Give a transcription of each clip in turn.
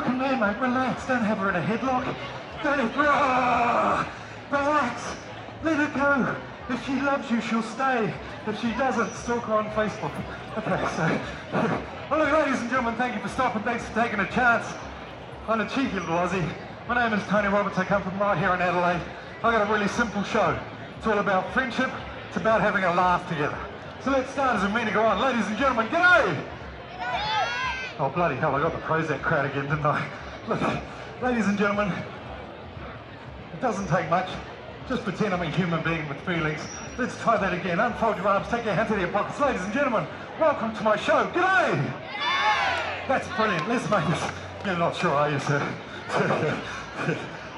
Come there, mate, relax. Don't have her in a headlock. Don't, relax. Let her go. If she loves you, she'll stay. If she doesn't, stalk her on Facebook. Okay, so... Well, look, ladies and gentlemen, thank you for stopping. Thanks for taking a chance on a cheeky little Aussie. My name is Tony Roberts. I come from right here in Adelaide. I've got a really simple show. It's all about friendship. It's about having a laugh together. So let's start as a mean to go on. Ladies and gentlemen, g'day! Oh, bloody hell, I got the Prozac crowd again, didn't I? Look, ladies and gentlemen, it doesn't take much. Just pretend I'm a human being with feelings. Let's try that again. Unfold your arms, take your hands out of your pockets. Ladies and gentlemen, welcome to my show. G'day! That's brilliant. Let's make this... You're not sure, are you, sir?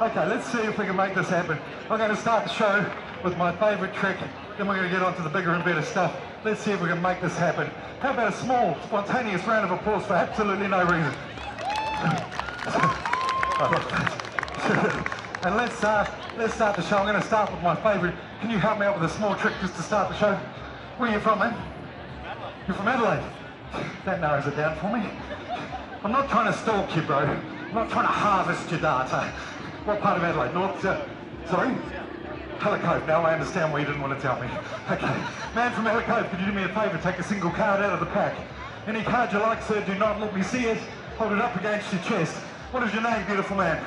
Okay, let's see if we can make this happen. I'm going to start the show with my favourite trick. Then we're going to get on to the bigger and better stuff. Let's see if we can make this happen. How about a small, spontaneous round of applause for absolutely no reason? And let's start the show. I'm going to start with my favourite. Can you help me out with a small trick just to start the show? Where are you from, man? You're from Adelaide? That narrows it down for me. I'm not trying to stalk you, bro. I'm not trying to harvest your data. What part of Adelaide? North? Sorry? Helicote. Now I understand why you didn't want to tell me. Okay. Man from Helicote, could you do me a favour? Take a single card out of the pack. Any card you like, sir, do not let me see it. Hold it up against your chest. What is your name, beautiful man?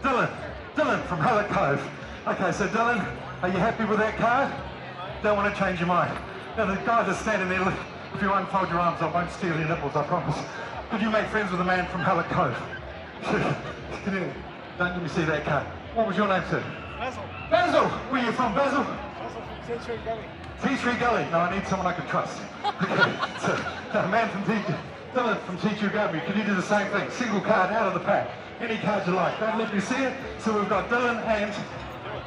Dylan. Dylan from Helicote. Okay, so Dylan, are you happy with that card? Don't want to change your mind. Now the guy that's standing there, if you unfold your arms, I won't steal your nipples, I promise. Could you make friends with a man from Helicote? Don't let me see that card. What was your name, sir? Basil. Basil! Where are you from, Basil? Basil from Tea Tree Gully. Tea Tree Gully. No, I need someone I can trust. Okay, so a man from Dylan from Tea Tree Gully. Can you do the same thing? Single card out of the pack. Any card you like. Don't let me see it. So we've got Dylan and...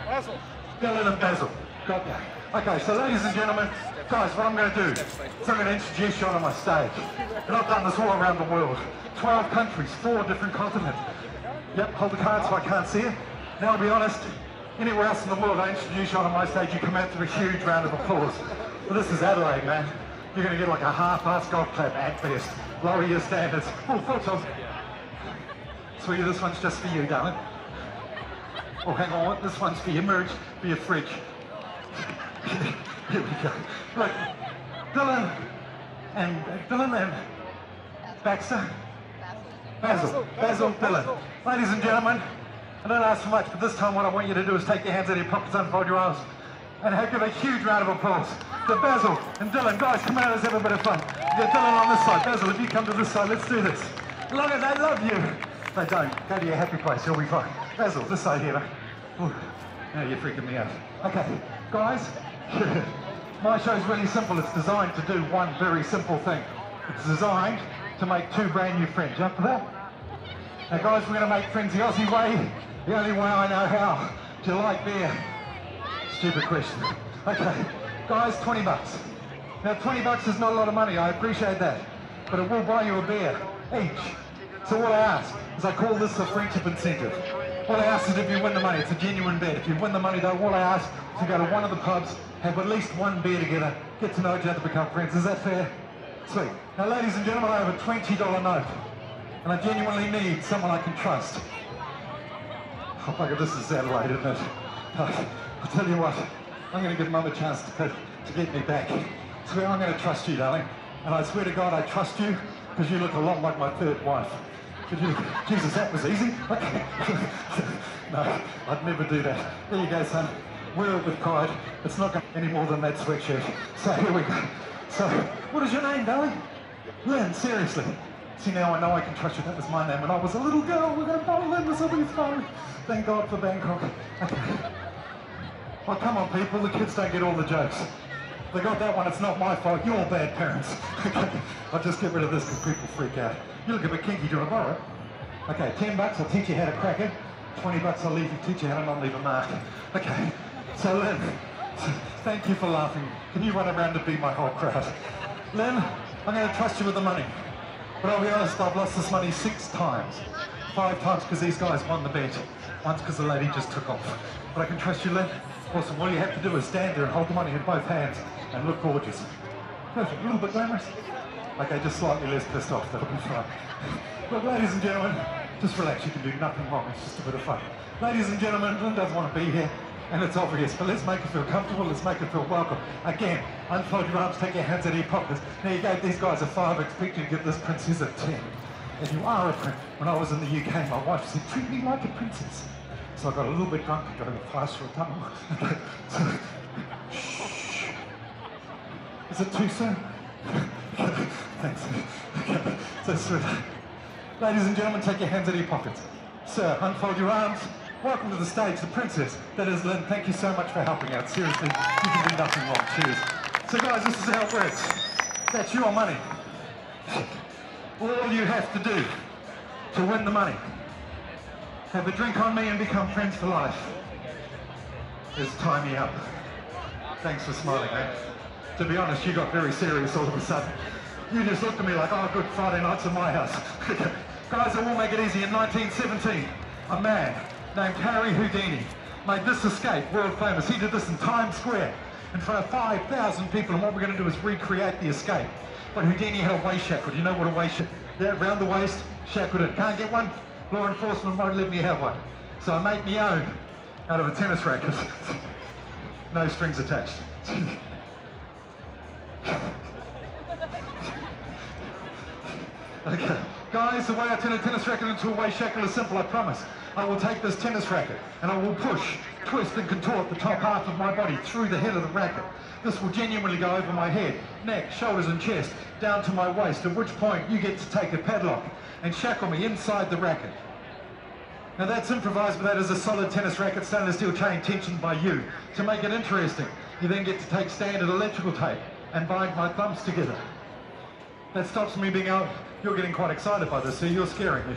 Basil. Dylan and Basil. Got ya. Okay, so ladies and gentlemen, guys, what I'm going to do is I'm going to introduce you onto my stage. And I've done this all around the world. 12 countries, 4 different continents. Yep, hold the card so I can't see it. Now, to be honest, anywhere else in the world I introduce you onto my stage, you come out to a huge round of applause. But this is Adelaide, man. You're going to get like a half-assed golf clap at best. Lower your standards. Oh, photos. Sweetie, this one's just for you, darling. Oh, hang on, this one's for your merch, for your fridge. Here we go. Look, Dylan and Baxter. Basil, Dylan. Ladies and gentlemen, I don't ask for much, but this time what I want you to do is take your hands out of your pockets, unfold your arms, and give a huge round of applause to Basil and Dylan. Guys, come on, let's have a bit of fun. Get Dylan on this side. Basil, if you come to this side, let's do this. Look at, they love you. They don't. Go to your happy place, you'll be fine. Basil, this side here. Ooh, now you're freaking me out. Okay, guys, my show's really simple. It's designed to do one very simple thing. It's designed to make 2 brand new friends. You up for that? Now guys, we're going to make friends the Aussie way, the only way I know how. Do you like beer? Stupid question. Okay, guys, 20 bucks. Now 20 bucks is not a lot of money, I appreciate that. But it will buy you a beer, each. So what I ask is I call this a friendship incentive. What I ask is if you win the money, it's a genuine bet. If you win the money though, all I ask is to go to one of the pubs, have at least 1 beer together, get to know each other, become friends. Is that fair? Sweet. Now ladies and gentlemen, I have a $20 note. And I genuinely need someone I can trust. Oh bugger, this is Adelaide, isn't it? I'll tell you what, I'm going to give Mum a chance to get me back. Swear I'm going to trust you, darling. And I swear to God I trust you because you look a lot like my 3rd wife. Jesus, that was easy. Okay. No, I'd never do that. There you go, son. Wear it with pride. It's not going to be any more than that sweatshirt. So here we go. So, what is your name, darling? Lynn, seriously. See, now I know I can trust you. That was my name when I was a little girl. We're going to bowl in, this will be fun. Thank God for Bangkok. Okay. Well, come on, people. The kids don't get all the jokes. They got that one. It's not my fault. You're all bad parents. Okay. I'll just get rid of this because people freak out. You look a bit kinky. Do you want to borrow it? Okay, 10 bucks. I'll teach you how to crack it. 20 bucks. I'll teach you how to not leave a mark. Okay. So, Lynn, thank you for laughing. Can you run around and beat my whole crowd? Lynn, I'm going to trust you with the money. But I'll be honest, I've lost this money 6 times. 5 times because these guys won the bet. Once because the lady just took off. But I can trust you, Lynn. Awesome. All you have to do is stand there and hold the money in both hands and look gorgeous. Perfect. A little bit glamorous. Okay, just slightly less pissed off, that'll be fine. Look, ladies and gentlemen, just relax, you can do nothing wrong, it's just a bit of fun. Ladies and gentlemen, Lynn doesn't want to be here, and it's obvious, but let's make her feel comfortable, let's make her feel welcome. Again, unfold your arms, take your hands out of your pockets. Now you gave these guys a 5, expect you to get this princess a 10. And you are a prince. When I was in the UK, my wife said, treat me like a princess. So I got a little bit drunk and got in a fast for a tunnel. Okay, so, shh. Is it too soon? Thanks. Okay, so sweet. Ladies and gentlemen, take your hands out of your pockets. Sir, unfold your arms. Welcome to the stage, the princess. That is Lynn. Thank you so much for helping out. Seriously, you can do nothing wrong. Cheers. So guys, this is how it works. That's your money. All you have to do to win the money, have a drink on me and become friends for life, is tie me up. Thanks for smiling, mate. To be honest, you got very serious all of a sudden. You just looked at me like, oh, good, Friday nights at my house. Guys, I will make it easy. In 1917, a man named Harry Houdini made this escape world famous. He did this in Times Square in front of 5,000 people, and what we're going to do is recreate the escape. But Houdini had a waist shackle. Do you know what a waist shackle? Yeah, round the waist, shackled it. Can't get one? Law enforcement won't let me have one. So I make me own out of a tennis racket. No strings attached. Okay, guys, the way I turn a tennis racket into a waist shackle is simple, I promise. I will take this tennis racket and I will push, twist and contort the top half of my body through the head of the racket. This will genuinely go over my head, neck, shoulders and chest, down to my waist, at which point you get to take a padlock and shackle me inside the racket. Now that's improvised, but that is a solid tennis racket, stainless steel chain tensioned by you. To make it interesting, you then get to take standard electrical tape and bind my thumbs together. That stops me being out. You're getting quite excited by this, so you're scaring me.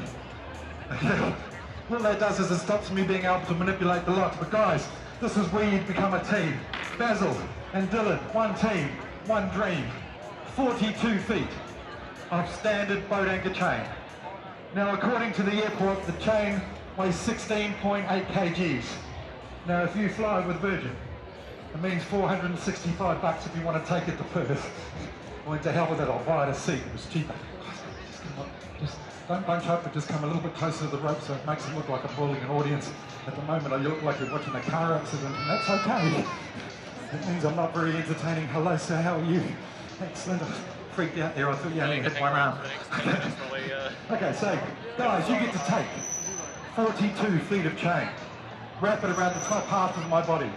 What that does is it stops me being able to manipulate the locks. But guys, this is where you become a team. Basil and Dylan, one team, one dream. 42 feet of standard boat anchor chain. Now, according to the airport, the chain weighs 16.8 kgs. Now, if you fly with Virgin, it means $465 if you want to take it to Perth. Well, to hell with it, I'll buy it a seat, it was cheaper. Just don't bunch up, but just come a little bit closer to the rope so it makes it look like I'm bullying an audience. At the moment, I look like you're watching a car accident, and that's okay. It means I'm not very entertaining. Hello, sir, how are you? Excellent. I freaked out there, I thought you only hit one arm. Okay, so, guys, you get to take 42 feet of chain, wrap it around the top half of my body.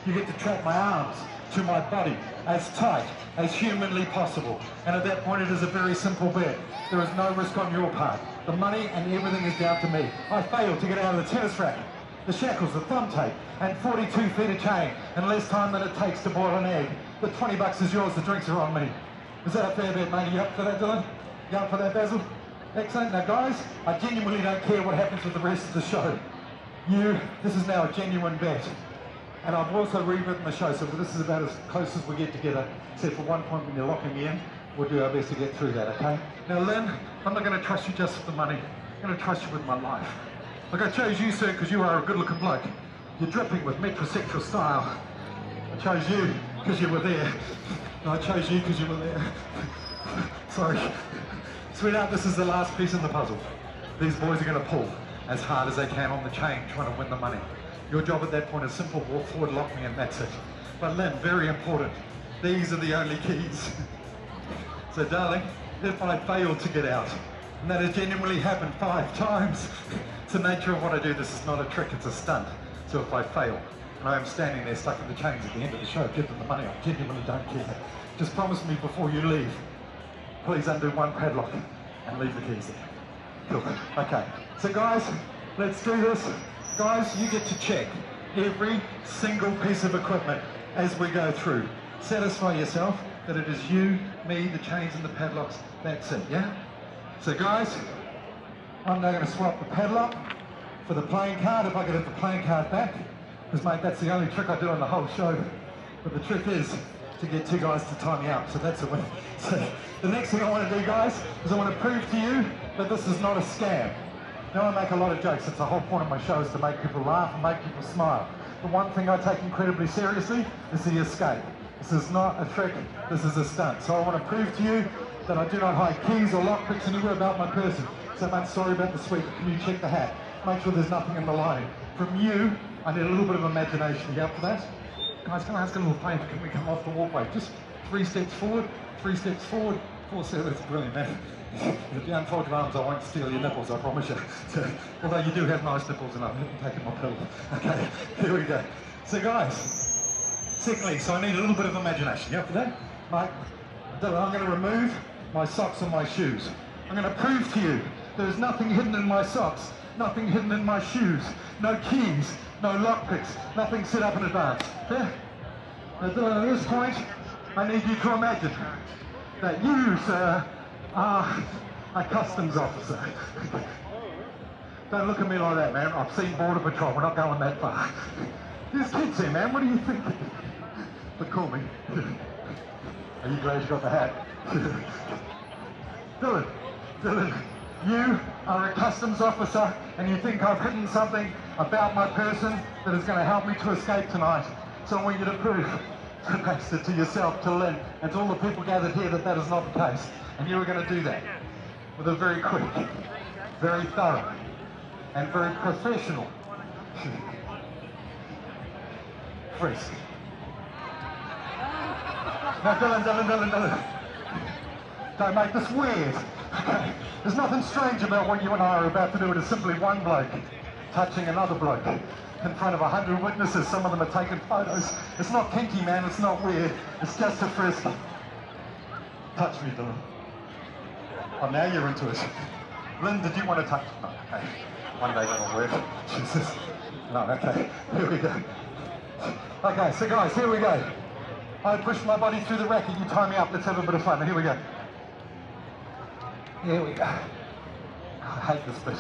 You get to trap my arms to my body as tight as humanly possible. And at that point, it is a very simple bet. There is no risk on your part. The money and everything is down to me. I failed to get out of the tennis racket, the shackles, the thumb tape, and 42 feet of chain, and less time than it takes to boil an egg. The 20 bucks is yours, the drinks are on me. Is that a fair bet, mate? Are you up for that, Dylan? You up for that, Basil? Excellent. Now, guys, I genuinely don't care what happens with the rest of the show. This is now a genuine bet. And I've also rewritten the show, so this is about as close as we get together, except for one point when you're locking me in. We'll do our best to get through that, okay? Now, Lynn, I'm not going to trust you just with the money. I'm going to trust you with my life. Look, I chose you, sir, because you are a good-looking bloke. You're dripping with metrosexual style. I chose you because you were there. No, I chose you because you were there. Sorry. Sweetheart, this is the last piece in the puzzle. These boys are going to pull as hard as they can on the chain, trying to win the money. Your job at that point is simple, walk forward, lock me, and that's it. But Lynn, very important, these are the only keys. So darling, if I fail to get out, and that has genuinely happened 5 times, it's the nature of what I do, this is not a trick, it's a stunt. So if I fail, and I am standing there stuck in the chains at the end of the show, give them the money, I genuinely don't care. Just promise me before you leave, please undo one padlock and leave the keys there. Cool, okay. So guys, let's do this. Guys, you get to check every single piece of equipment as we go through. Satisfy yourself that it is you, me, the chains and the padlocks, that's it, yeah? So guys, I'm now going to swap the padlock for the playing card, if I could have the playing card back. Because mate, that's the only trick I do on the whole show. But the trick is to get 2 guys to tie me up, so that's a win. So the next thing I want to do, guys, is I want to prove to you that this is not a scam. Now I make a lot of jokes, it's the whole point of my show is to make people laugh and make people smile. The one thing I take incredibly seriously is the escape. This is not a trick, this is a stunt. So I want to prove to you that I do not hide keys or lockpicks anywhere about my person. So much sorry about the sweep. Can you check the hat? Make sure there's nothing in the lining. From you, I need a little bit of imagination. You up for that? Guys, can I ask a little favour? Can we come off the walkway? Just 3 steps forward, 3 steps forward, 4 steps. That's brilliant, man. If you unfold your arms, I won't steal your nipples, I promise you. So, although you do have nice nipples and I'm taking my pill. Okay, here we go. So guys, secondly, so I need a little bit of imagination. You up for that? Mike, I'm going to remove my socks and my shoes. I'm going to prove to you there's nothing hidden in my socks, nothing hidden in my shoes, no keys, no lockpicks, nothing set up in advance. Yeah? Now, at this point, I need you to imagine that you, sir, are a customs officer. Don't look at me like that, man. I've seen Border Patrol. We're not going that far. There's kids here, man. What do you think? But call me. Are you glad you got the hat? Dylan, you are a customs officer and you think I've hidden something about my person that is going to help me to escape tonight. So I want you to prove to Baxter, to yourself, to Lynn, and to all the people gathered here that that is not the case. And you are going to do that with a very quick, very thorough, and very professional frisk. Now, Dylan. Don't make this weird. Okay. There's nothing strange about what you and I are about to do. It is simply one bloke touching another bloke in front of 100 witnesses. Some of them are taking photos. It's not kinky, man. It's not weird. It's just a frisk. Touch me, Dylan. Oh, now you're into it. Lynn, did you want to touch? No, okay. One day that'll work. Jesus. No, okay. Here we go. Okay, so guys, here we go. I push my body through the racket. You tie me up. Let's have a bit of fun. Here we go. Here we go. I hate this bit.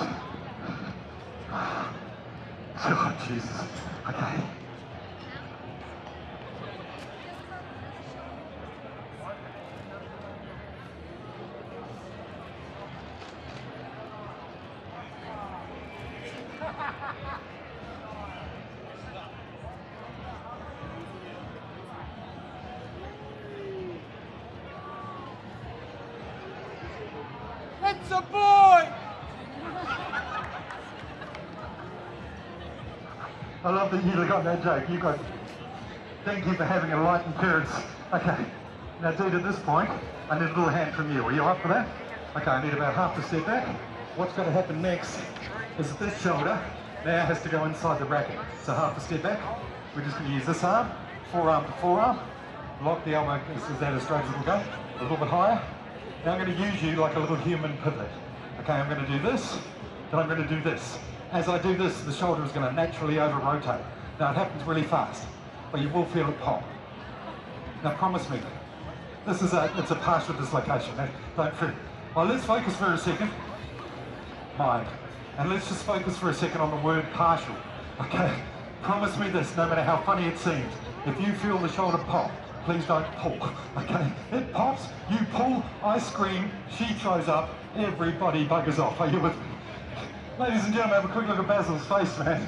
Oh, Jesus. Okay. It's a boy! I love that you got that joke. You got. Thank you for having a light appearance. Okay. Now, dude, at this point, I need a little hand from you. Are you up for that? Okay, I need about half a step back. What's going to happen next is this shoulder now has to go inside the bracket. So half a step back. We're just going to use this arm, forearm to forearm. Lock the elbow. This is that as straight as it'll go. A little bit higher. Now I'm going to use you like a little human pivot. Okay, I'm going to do this, then I'm going to do this. As I do this, the shoulder is going to naturally over-rotate. Now it happens really fast, but you will feel it pop. Now promise me, it's a partial dislocation. Don't fret. Well, let's focus for a second. Mind. And let's just focus for a second on the word partial. Okay? Promise me this, no matter how funny it seems. If you feel the shoulder pop, please don't pull, okay? It pops, you pull, I scream, she throws up, everybody buggers off. Are you with me? Ladies and gentlemen, have a quick look at Basil's face, man.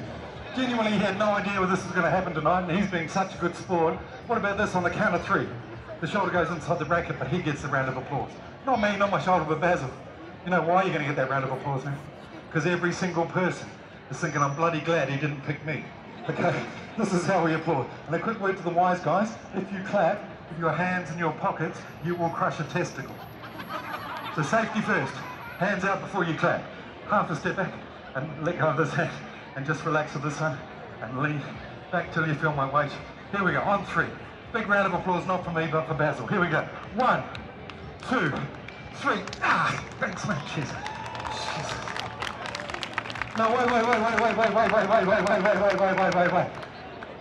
Genuinely, he had no idea where this was going to happen tonight, and he's being such a good sport. What about this on the count of 3? The shoulder goes inside the bracket, but he gets the round of applause. Not me, not my shoulder, but Basil. You know why you're going to get that round of applause now? Because every single person is thinking, I'm bloody glad he didn't pick me. Okay, this is how we applaud. And a quick word to the wise guys, if you clap with your hands in your pockets, you will crush a testicle. So safety first, hands out before you clap. Half a step back and let go of this hand and just relax with this one and lean back till you feel my weight. Here we go, on 3. Big round of applause, not for me, but for Basil. Here we go, 1, 2, 3. Ah, thanks mate, cheers. No, wait.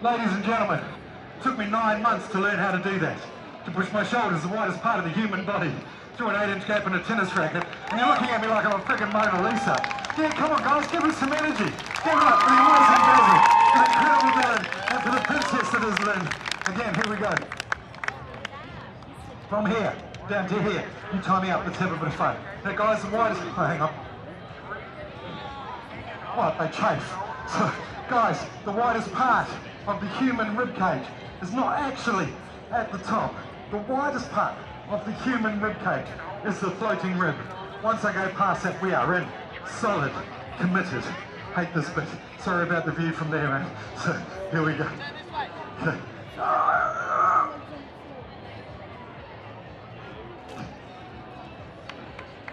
Ladies and gentlemen, it took me 9 months to learn how to do that. To push my shoulders, the widest part of the human body, through an 8-inch gap in a tennis racket, and you're looking at me like I'm a friggin' Mona Lisa. Yeah, come on guys, give us some energy. Give it up for the amazing Basil, for the incredible Dylan, and for the princess that is Lynn. Again, here we go. From here, down to here. You tie me up, let's have a bit of fun. Now guys, the widest, oh, hang on. What, they chafe. So, guys, the widest part of the human ribcage is not actually at the top. The widest part of the human ribcage is the floating rib. Once I go past that, we are in. Solid, committed. Hate this bit. Sorry about the view from there, man. So, here we go. Okay.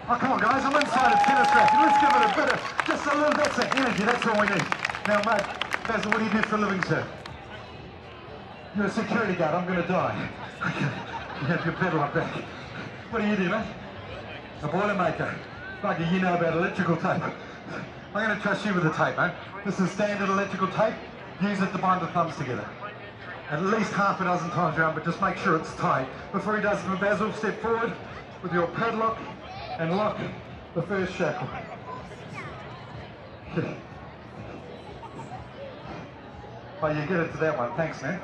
Oh, come on, guys, I'm inside a tennis racket. Let's give it a bit of, just a little bit of energy. That's all we need. Now, mate, Basil, what do you do for a living, sir? You're a security guard. I'm going to die. Okay, you have your pedal up back. What do you do, mate? A boilermaker. Bugger, you know about electrical tape. I'm going to trust you with the tape, mate. This is standard electrical tape. Use it to bind the thumbs together. At least half a dozen times around, but just make sure it's tight. Before he does it, Basil, step forward with your padlock and lock the first shackle. Oh, you get it to that one. Thanks, man.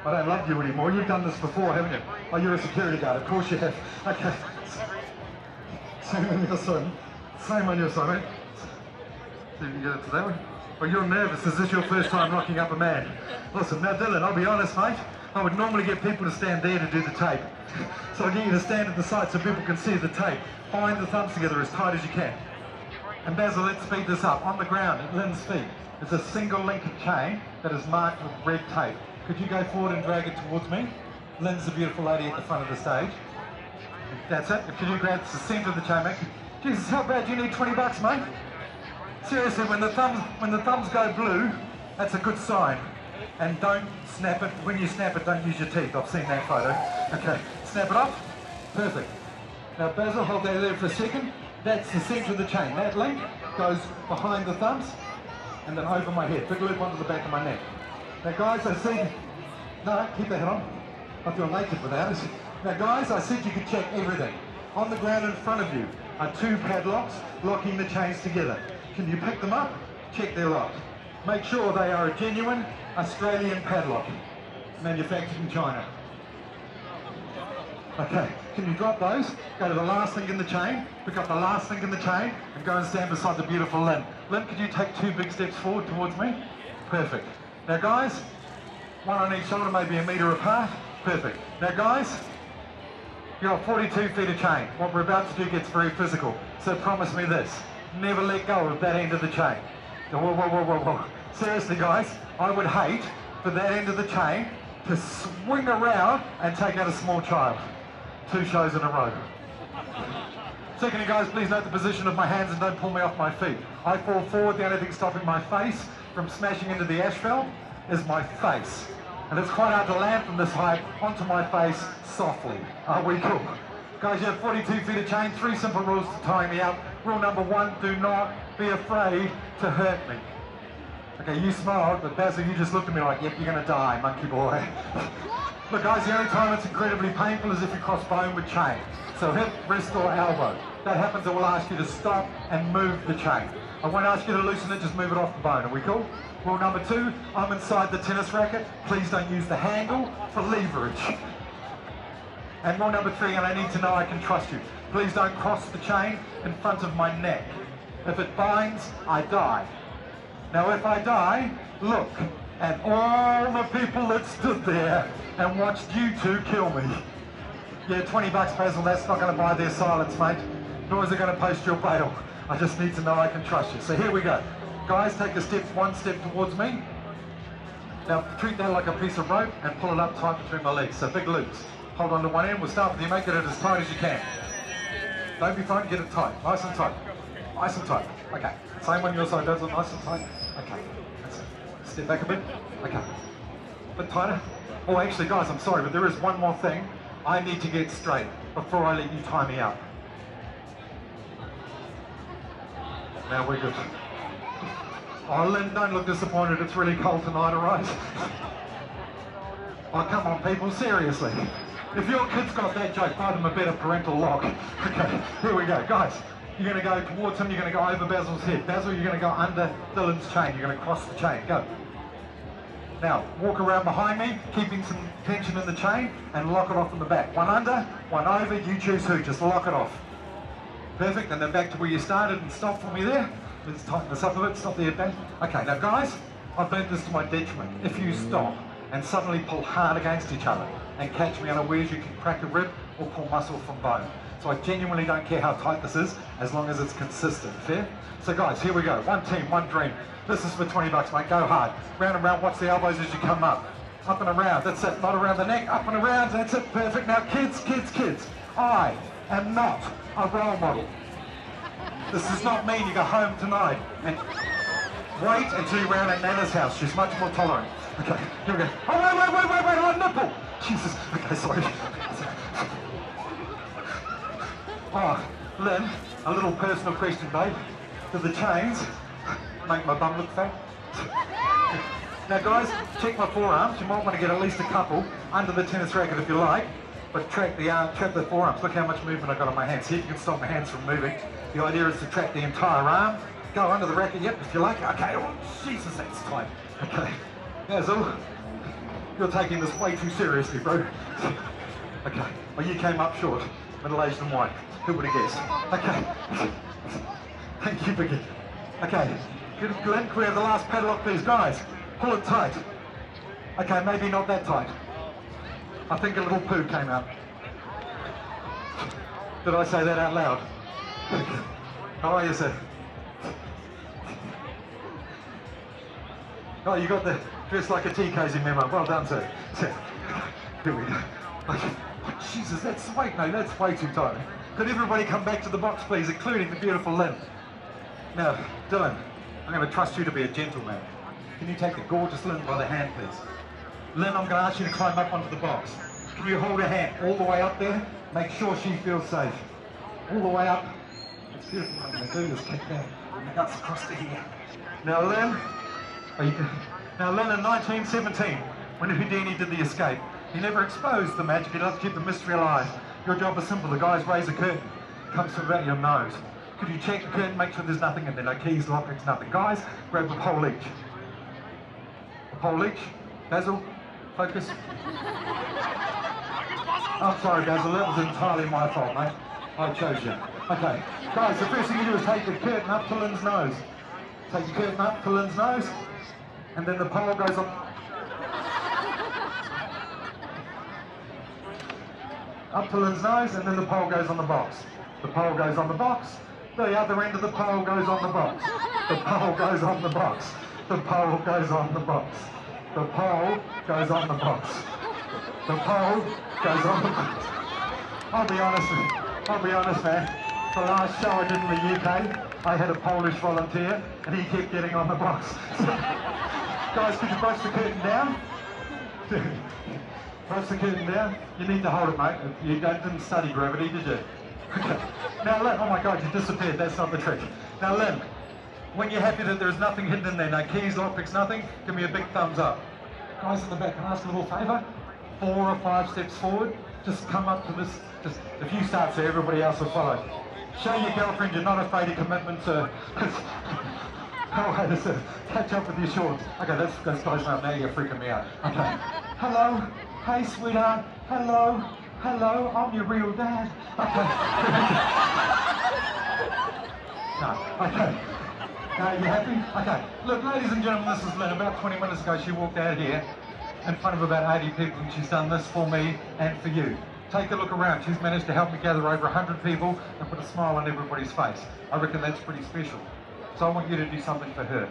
I don't love you anymore. You've done this before, haven't you? Oh, you're a security guard. Of course you have. Okay. Same on your side. Same on your side, mate. See if you can get it to that one. Oh, you're nervous. Is this your first time locking up a man? Awesome. Now, Dylan, I'll be honest, mate. I would normally get people to stand there to do the tape. So I get you to stand at the side so people can see the tape. Bind the thumbs together as tight as you can. And Basil, let's speed this up. On the ground at Lynn's feet, there's a single link of chain that is marked with red tape. Could you go forward and drag it towards me? Lynn's the beautiful lady at the front of the stage. That's it. Could you grab the centre of the chain, mate? Jesus, how bad do you need 20 bucks, mate? Seriously, when the thumbs go blue, that's a good sign. And don't snap it. When you snap it, don't use your teeth. I've seen that photo. Okay, snap it up. Perfect. Now, Basil, hold that there for a second. That's the centre of the chain. That link goes behind the thumbs and then over my head. Big loop onto the back of my neck. Now, guys, I see... No, keep that head on. I feel naked without it. Now, guys, I said you could check everything. On the ground in front of you are 2 padlocks locking the chains together. Can you pick them up? Check they're locked. Make sure they are a genuine Australian padlock, manufactured in China. Okay, can you drop those? Go to the last link in the chain, pick up the last link in the chain, and go and stand beside the beautiful Lynn. Lynn, could you take 2 big steps forward towards me? Perfect. Now, guys, one on each shoulder, maybe a metre apart. Perfect. Now, guys, you've got 42 feet of chain. What we're about to do gets very physical, so promise me this. Never let go of that end of the chain. Whoa, whoa, whoa, whoa, whoa. Seriously, guys, I would hate for that end of the chain to swing around and take out a small child. 2 shows in a row. Secondly, guys, please note the position of my hands and don't pull me off my feet. I fall forward, the only thing stopping my face from smashing into the asphalt is my face. And it's quite hard to land from this height onto my face softly. Are we cool? Guys, you have 42 feet of chain, 3 simple rules to tie me up. Rule number 1, do not be afraid to hurt me. Okay, you smiled, but Basil, you just looked at me like, yep, you're gonna die, monkey boy. Look, guys, the only time it's incredibly painful is if you cross bone with chain. So hip, wrist, or elbow. That happens, I will ask you to stop and move the chain. I won't ask you to loosen it, just move it off the bone. Are we cool? Rule number 2, I'm inside the tennis racket. Please don't use the handle for leverage. And rule number 3, and I need to know I can trust you. Please don't cross the chain in front of my neck. If it binds, I die. Now if I die, look at all the people that stood there and watched you 2 kill me. Yeah, 20 bucks, Basil, that's not going to buy their silence, mate. Nor is it going to post your bail. I just need to know I can trust you. So here we go. Guys, take a step, 1 step towards me. Now treat that like a piece of rope and pull it up tight between my legs. So big loops. Hold on to one end, we'll start with you, make it as tight as you can. Don't be frightened, get it tight, nice and tight. Nice and tight, okay. Same on your side, does it nice and tight? Okay, that's it. Step back a bit, okay. A bit tighter. Oh, actually guys, I'm sorry, but there is one more thing I need to get straight before I let you tie me up. Now we're good. Oh, Lynn, don't look disappointed, it's really cold tonight, alright? Oh, come on people, seriously. If your kid's got that joke, buy them a better parental lock. Okay, here we go. Guys, you're going to go towards him, you're going to go over Basil's head. Basil, you're going to go under Dylan's chain. You're going to cross the chain. Go. Now, walk around behind me, keeping some tension in the chain, and lock it off in the back. 1 under, 1 over, you choose who. Just lock it off. Perfect, and then back to where you started and stop for me there. Let's tighten this up a bit, stop there, back. Okay, now guys, I've learned this to my detriment. If you stop and suddenly pull hard against each other and catch me unawares, you can crack a rib or pull muscle from bone. So I genuinely don't care how tight this is, as long as it's consistent, fair? So guys, here we go. One team, one dream. This is for 20 bucks, mate. Go hard. Round and round, watch the elbows as you come up. Up and around, that's it. Not around the neck, up and around, that's it. Perfect. Now kids, kids, kids. I am not a role model. This does not mean you go home tonight and wait until you're around at Nana's house. She's much more tolerant. Okay, here we go. Oh, wait, on nipple. Jesus. Okay, sorry. Oh, Lynn, a little personal question, babe. Do the chains make my bum look fat? Now guys, check my forearms. You might want to get at least a couple under the tennis racket if you like, but track the forearms. Look how much movement I've got on my hands. See if you can stop my hands from moving. The idea is to track the entire arm. Go under the racket, yep, if you like. Okay, oh, Jesus, that's tight. Okay, Basil, you're taking this way too seriously, bro. Okay, well you came up short, middle-aged and white. Who would have guessed? Okay. Thank you, Vicky. Okay, Glenn, can we have the last padlock, please? Guys, pull it tight. Okay, maybe not that tight. I think a little poo came out. Did I say that out loud? How are you, sir? Oh, you got the dress like a tea cozy memo. Well done, sir. Here we go. Oh, Jesus, that's way, no, that's way too tight. Could everybody come back to the box, please, including the beautiful Lynn? Now, Dylan, I'm going to trust you to be a gentleman. Can you take the gorgeous Lynn by the hand, please? Lynn, I'm going to ask you to climb up onto the box. Can you hold her hand all the way up there? Make sure she feels safe. All the way up. It's beautiful. What I'm going to do is kick that nuts across to here. Now, Lynn, in 1917, when Houdini did the escape, he never exposed the magic. He does keep the mystery alive. Your job is simple. The guys raise a curtain. It comes from about your nose. Could you check the curtain, make sure there's nothing in there? No keys, lockpicks, nothing. Guys, grab the pole each. The pole each. Basil, focus. I'm sorry, Basil, that was entirely my fault, mate. I chose you. Okay, guys, the first thing you do is take the curtain up to Lynn's nose. Take the curtain up to Lynn's nose, and then the pole goes on. Up to Lynn's nose, and then the pole goes on the box. The pole goes on the box. The other end of the pole goes on the box. The pole goes on the box. The pole goes on the box. The pole goes on the box. The pole goes on the box. I'll be honest, man. The last show I did in the UK, I had a Polish volunteer, and he kept getting on the box. Guys, could you brush the curtain down? Brush the curtain down. You need to hold it, mate. You didn't study gravity, did you? Okay. Now, Lynn, oh my God, you disappeared. That's not the trick. Now, Lynn, when you're happy that there's nothing hidden in there, no keys, lockpicks, nothing, give me a big thumbs up. Guys in the back, can I ask a little favour? 4 or 5 steps forward. Just come up to this. Just if you start, so everybody else will follow. Show your girlfriend you're not afraid of commitment to. Oh, wait a second. Catch up with your shorts. Okay, that's close enough. Now you're freaking me out. Okay. Hello. Hey, sweetheart. Hello. Hello. I'm your real dad. Okay. No. Okay. Now, you happy? Okay. Look, ladies and gentlemen, this is Lynn. About 20 minutes ago, she walked out here in front of about 80 people, and she's done this for me and for you. Take a look around. She's managed to help me gather over 100 people and put a smile on everybody's face. I reckon that's pretty special. So I want you to do something for her.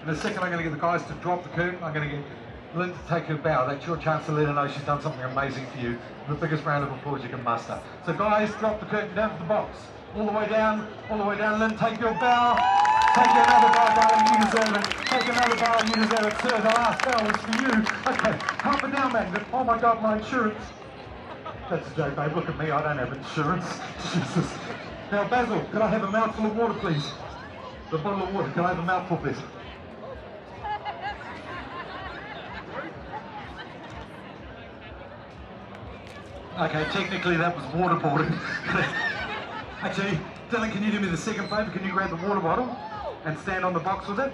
In a second, I'm going to get the guys to drop the curtain. I'm going to get Lynn to take her bow. That's your chance to let her know she's done something amazing for you. The biggest round of applause you can muster. So guys, drop the curtain down to the box. All the way down, all the way down. Lynn, take your bow. Take another bow, darling, you deserve it. Take another bow, you deserve it. Sir, the last bow is for you. Okay, calm it down, man. Oh my God, my insurance. That's a joke, babe. Look at me, I don't have insurance. Jesus. Now, Basil, could I have a mouthful of water, please? The bottle of water, can I have a mouthful, please? Okay, technically that was waterboarding. Actually, Dylan, can you do me the second favour? Can you grab the water bottle and stand on the box with it?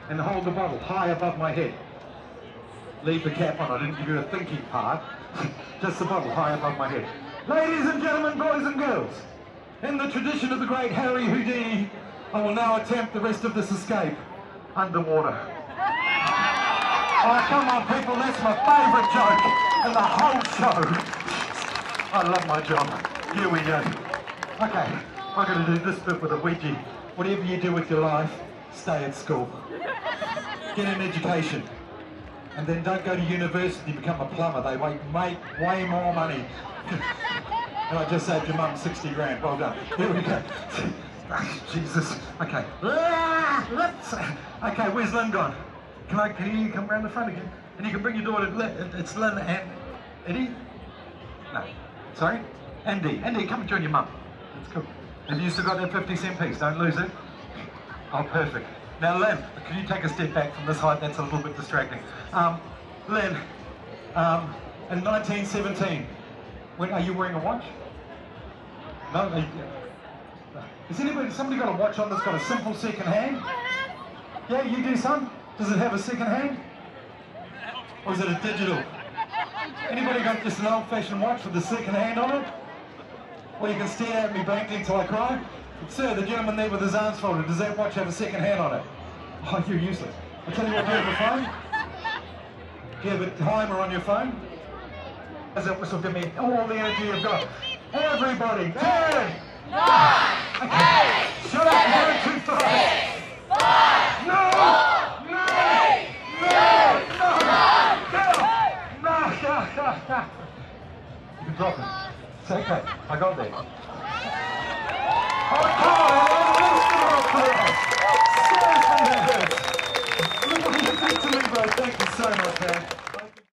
And hold the bottle high above my head. Leave the cap on, I didn't give you a thinking part. Just the bottle high above my head. Ladies and gentlemen, boys and girls, in the tradition of the great Harry Houdini, I will now attempt the rest of this escape underwater. Oh, come on people, that's my favourite joke in the whole show. I love my job. Here we go. Okay, I'm going to do this bit with a wedgie. Whatever you do with your life, stay at school. Get an education. And then don't go to university, become a plumber. They make way more money. And I just saved your mum 60 grand. Well done. Here we go. Jesus. Okay. Okay, where's Lynn gone? Can you come around the front again? And you can bring your daughter. It's Lynn and Eddie? No. Sorry? Andy. Andy, come and join your mum. That's cool. Have you still got that 50-cent piece? Don't lose it. Oh, perfect. Now, Lynn, can you take a step back from this height? That's a little bit distracting. Lynn, in 1917, are you wearing a watch? No? Has somebody got a watch on that's got a simple second hand? Yeah, you do, son? Does it have a second hand? Or is it a digital? Anybody got just an old-fashioned watch with a second hand on it? Well, you can stare at me blankly until I cry. Sir, the gentleman there with his arms folded, does that watch have a second hand on it? Oh, you're useless. I'll tell you what, do you have a phone? Do you have a timer on your phone? Does that whistle give me all the energy you've got? Everybody, 10, 9, okay. Shut up, you're going too fast. 5, no, no, no. You can drop it. It's okay, I got there. Oh, come on, seriously, that hurts. Look what you did to me, bro. Thank you so much, man.